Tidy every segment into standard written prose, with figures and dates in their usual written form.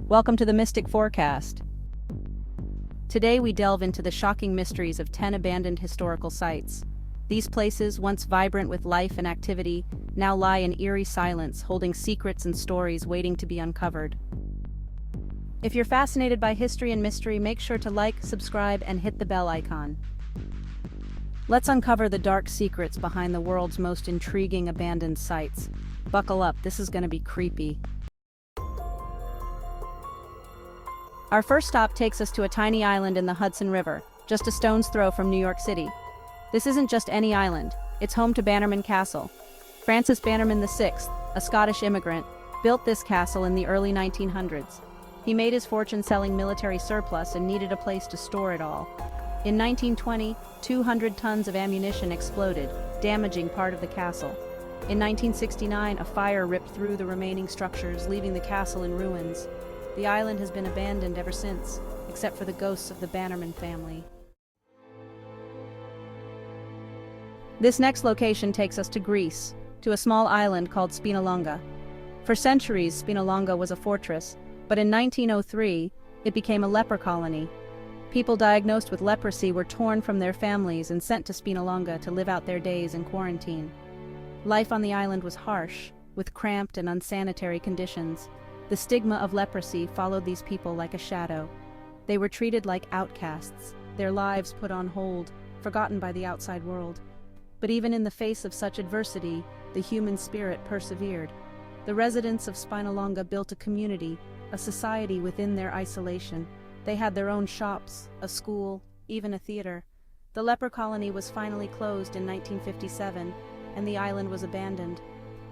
Welcome to the Mystic Forecast. Today we delve into the shocking mysteries of 10 abandoned historical sites. These places, once vibrant with life and activity, now lie in eerie silence, holding secrets and stories waiting to be uncovered. If you're fascinated by history and mystery, make sure to like, subscribe, and hit the bell icon. Let's uncover the dark secrets behind the world's most intriguing abandoned sites. Buckle up, this is going to be creepy. Our first stop takes us to a tiny island in the Hudson River, just a stone's throw from New York City. This isn't just any island, it's home to Bannerman Castle. Francis Bannerman VI, a Scottish immigrant, built this castle in the early 1900s. He made his fortune selling military surplus and needed a place to store it all. In 1920, 200 tons of ammunition exploded, damaging part of the castle. In 1969, a fire ripped through the remaining structures, leaving the castle in ruins. The island has been abandoned ever since, except for the ghosts of the Bannerman family. This next location takes us to Greece, to a small island called Spinalonga. For centuries, Spinalonga was a fortress, but in 1903, it became a leper colony. People diagnosed with leprosy were torn from their families and sent to Spinalonga to live out their days in quarantine. Life on the island was harsh, with cramped and unsanitary conditions. The stigma of leprosy followed these people like a shadow. They were treated like outcasts, their lives put on hold, forgotten by the outside world. But even in the face of such adversity, the human spirit persevered. The residents of Spinalonga built a community, a society within their isolation. They had their own shops, a school, even a theater. The leper colony was finally closed in 1957, and the island was abandoned.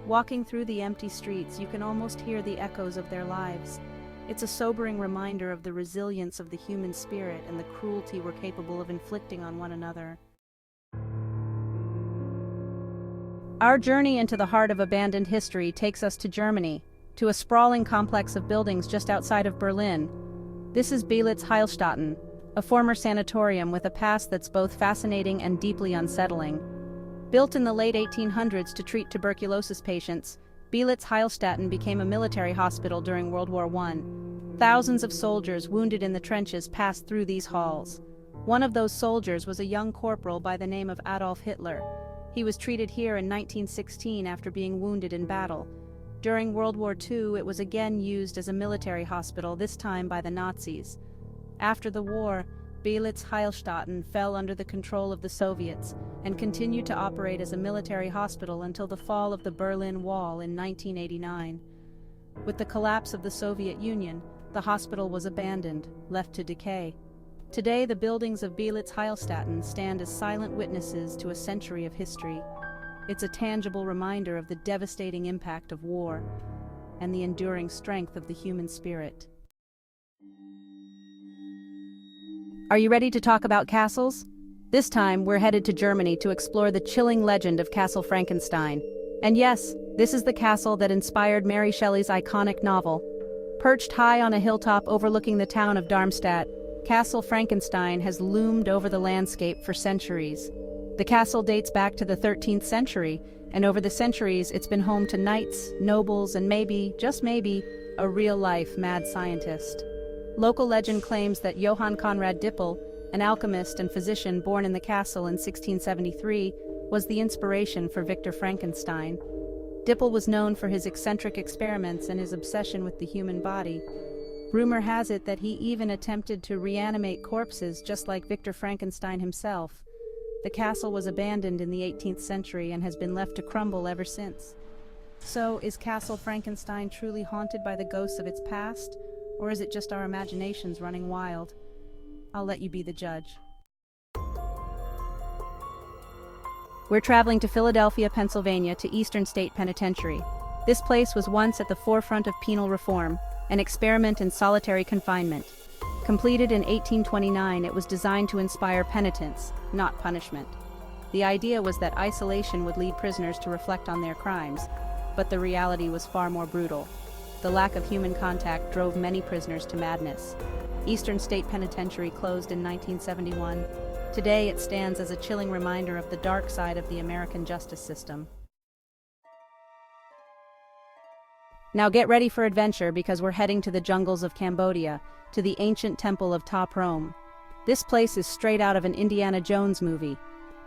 Walking through the empty streets, you can almost hear the echoes of their lives. It's a sobering reminder of the resilience of the human spirit and the cruelty we're capable of inflicting on one another. Our journey into the heart of abandoned history takes us to Germany, to a sprawling complex of buildings just outside of Berlin. This is Belitz Heilstätten, a former sanatorium with a past that's both fascinating and deeply unsettling. Built in the late 1800s to treat tuberculosis patients, Belitz Heilstätten became a military hospital during World War I. Thousands of soldiers wounded in the trenches passed through these halls. One of those soldiers was a young corporal by the name of Adolf Hitler. He was treated here in 1916 after being wounded in battle. During World War II, it was again used as a military hospital, this time by the Nazis. After the war, Belitz Heilstätten fell under the control of the Soviets and continued to operate as a military hospital until the fall of the Berlin Wall in 1989. With the collapse of the Soviet Union, the hospital was abandoned, left to decay. Today, the buildings of Belitz Heilstätten stand as silent witnesses to a century of history. It's a tangible reminder of the devastating impact of war and the enduring strength of the human spirit. Are you ready to talk about castles? This time, we're headed to Germany to explore the chilling legend of Castle Frankenstein. And yes, this is the castle that inspired Mary Shelley's iconic novel. Perched high on a hilltop overlooking the town of Darmstadt, Castle Frankenstein has loomed over the landscape for centuries. The castle dates back to the 13th century, and over the centuries it's been home to knights, nobles, and maybe, just maybe, a real-life mad scientist. Local legend claims that Johann Conrad Dippel, an alchemist and physician born in the castle in 1673, was the inspiration for Victor Frankenstein. Dippel was known for his eccentric experiments and his obsession with the human body. Rumor has it that he even attempted to reanimate corpses just like Victor Frankenstein himself. The castle was abandoned in the 18th century and has been left to crumble ever since. So, is Castle Frankenstein truly haunted by the ghosts of its past? Or is it just our imaginations running wild? I'll let you be the judge. We're traveling to Philadelphia, Pennsylvania, to Eastern State Penitentiary. This place was once at the forefront of penal reform, an experiment in solitary confinement. Completed in 1829, it was designed to inspire penitence, not punishment. The idea was that isolation would lead prisoners to reflect on their crimes, but the reality was far more brutal. The lack of human contact drove many prisoners to madness. Eastern State Penitentiary closed in 1971. Today it stands as a chilling reminder of the dark side of the American justice system. Now get ready for adventure because we're heading to the jungles of Cambodia, to the ancient temple of Ta Prohm. This place is straight out of an Indiana Jones movie.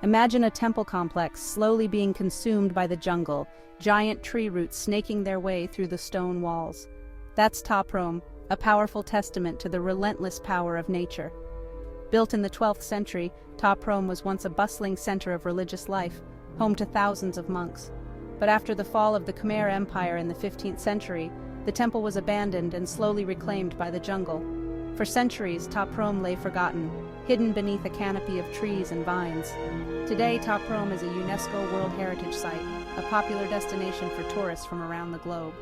Imagine a temple complex slowly being consumed by the jungle, giant tree roots snaking their way through the stone walls. That's Ta Prohm, a powerful testament to the relentless power of nature. Built in the 12th century, Ta Prohm was once a bustling center of religious life, home to thousands of monks. But after the fall of the Khmer Empire in the 15th century, the temple was abandoned and slowly reclaimed by the jungle. For centuries, Ta Prohm lay forgotten, hidden beneath a canopy of trees and vines. Today, Ta Prohm is a UNESCO World Heritage Site, a popular destination for tourists from around the globe.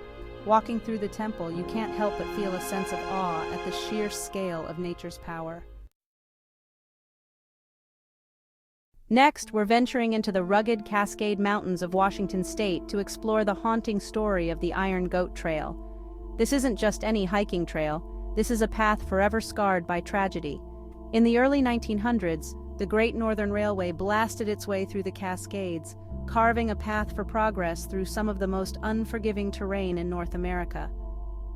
Walking through the temple, you can't help but feel a sense of awe at the sheer scale of nature's power. Next, we're venturing into the rugged Cascade Mountains of Washington State to explore the haunting story of the Iron Goat Trail. This isn't just any hiking trail, this is a path forever scarred by tragedy. In the early 1900s, the Great Northern Railway blasted its way through the Cascades, carving a path for progress through some of the most unforgiving terrain in North America.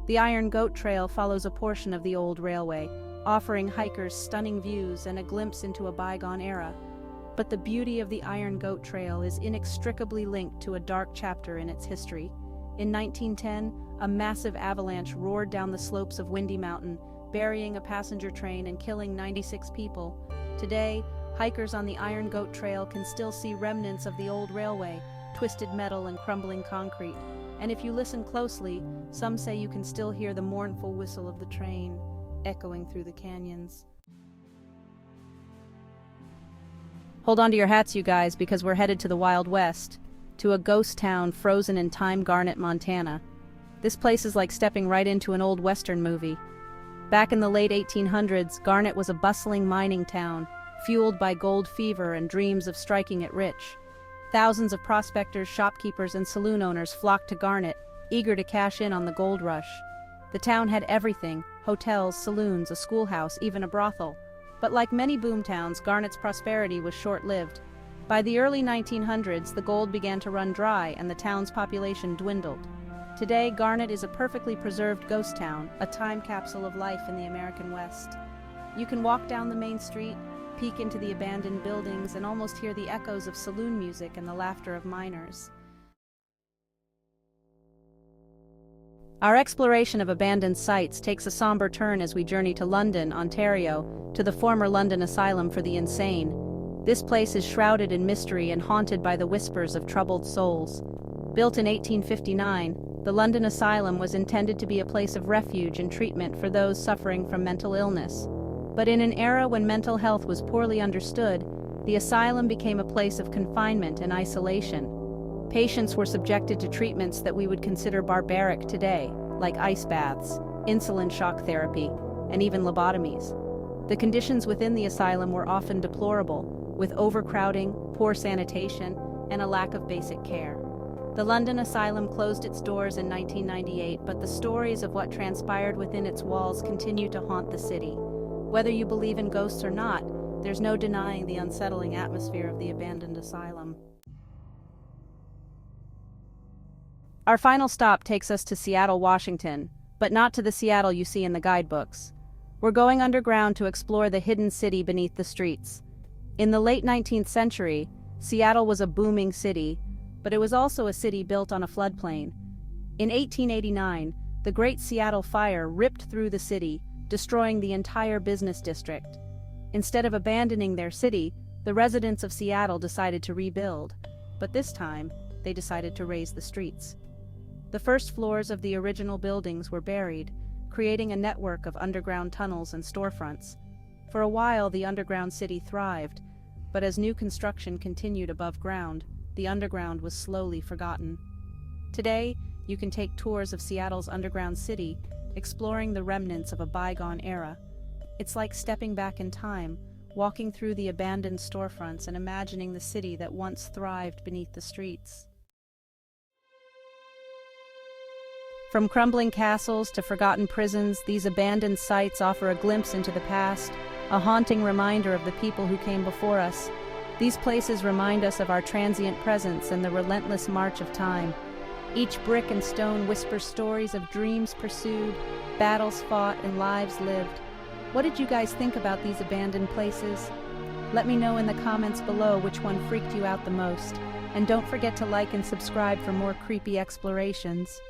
The Iron Goat Trail follows a portion of the old railway, offering hikers stunning views and a glimpse into a bygone era. But the beauty of the Iron Goat Trail is inextricably linked to a dark chapter in its history. In 1910, a massive avalanche roared down the slopes of Windy Mountain, burying a passenger train and killing 96 people. Today, hikers on the Iron Goat Trail can still see remnants of the old railway, twisted metal and crumbling concrete. And if you listen closely, some say you can still hear the mournful whistle of the train, echoing through the canyons. Hold on to your hats, you guys, because we're headed to the Wild West, to a ghost town frozen in time, Garnet, Montana. This place is like stepping right into an old Western movie. Back in the late 1800s, Garnet was a bustling mining town, fueled by gold fever and dreams of striking it rich. Thousands of prospectors, shopkeepers, and saloon owners flocked to Garnet, eager to cash in on the gold rush. The town had everything: hotels, saloons, a schoolhouse, even a brothel. But like many boomtowns, Garnet's prosperity was short-lived. By the early 1900s, the gold began to run dry and the town's population dwindled. Today, Garnet is a perfectly preserved ghost town, a time capsule of life in the American West. You can walk down the main street, peek into the abandoned buildings, and almost hear the echoes of saloon music and the laughter of miners. Our exploration of abandoned sites takes a somber turn as we journey to London, Ontario, to the former London Asylum for the Insane. This place is shrouded in mystery and haunted by the whispers of troubled souls. Built in 1859, the London Asylum was intended to be a place of refuge and treatment for those suffering from mental illness. But in an era when mental health was poorly understood, the asylum became a place of confinement and isolation. Patients were subjected to treatments that we would consider barbaric today, like ice baths, insulin shock therapy, and even lobotomies. The conditions within the asylum were often deplorable, with overcrowding, poor sanitation, and a lack of basic care. The London Asylum closed its doors in 1998, but the stories of what transpired within its walls continue to haunt the city. Whether you believe in ghosts or not, there's no denying the unsettling atmosphere of the abandoned asylum. Our final stop takes us to Seattle, Washington, but not to the Seattle you see in the guidebooks. We're going underground to explore the hidden city beneath the streets. In the late 19th century, Seattle was a booming city, but it was also a city built on a floodplain. In 1889, the Great Seattle Fire ripped through the city, destroying the entire business district. Instead of abandoning their city, the residents of Seattle decided to rebuild, but this time, they decided to raise the streets. The first floors of the original buildings were buried, creating a network of underground tunnels and storefronts. For a while, the underground city thrived, but as new construction continued above ground, the underground was slowly forgotten. Today, you can take tours of Seattle's underground city, exploring the remnants of a bygone era. It's like stepping back in time, walking through the abandoned storefronts and imagining the city that once thrived beneath the streets. From crumbling castles to forgotten prisons, these abandoned sites offer a glimpse into the past, a haunting reminder of the people who came before us. These places remind us of our transient presence and the relentless march of time. Each brick and stone whispers stories of dreams pursued, battles fought, and lives lived. What did you guys think about these abandoned places? Let me know in the comments below which one freaked you out the most. And don't forget to like and subscribe for more creepy explorations.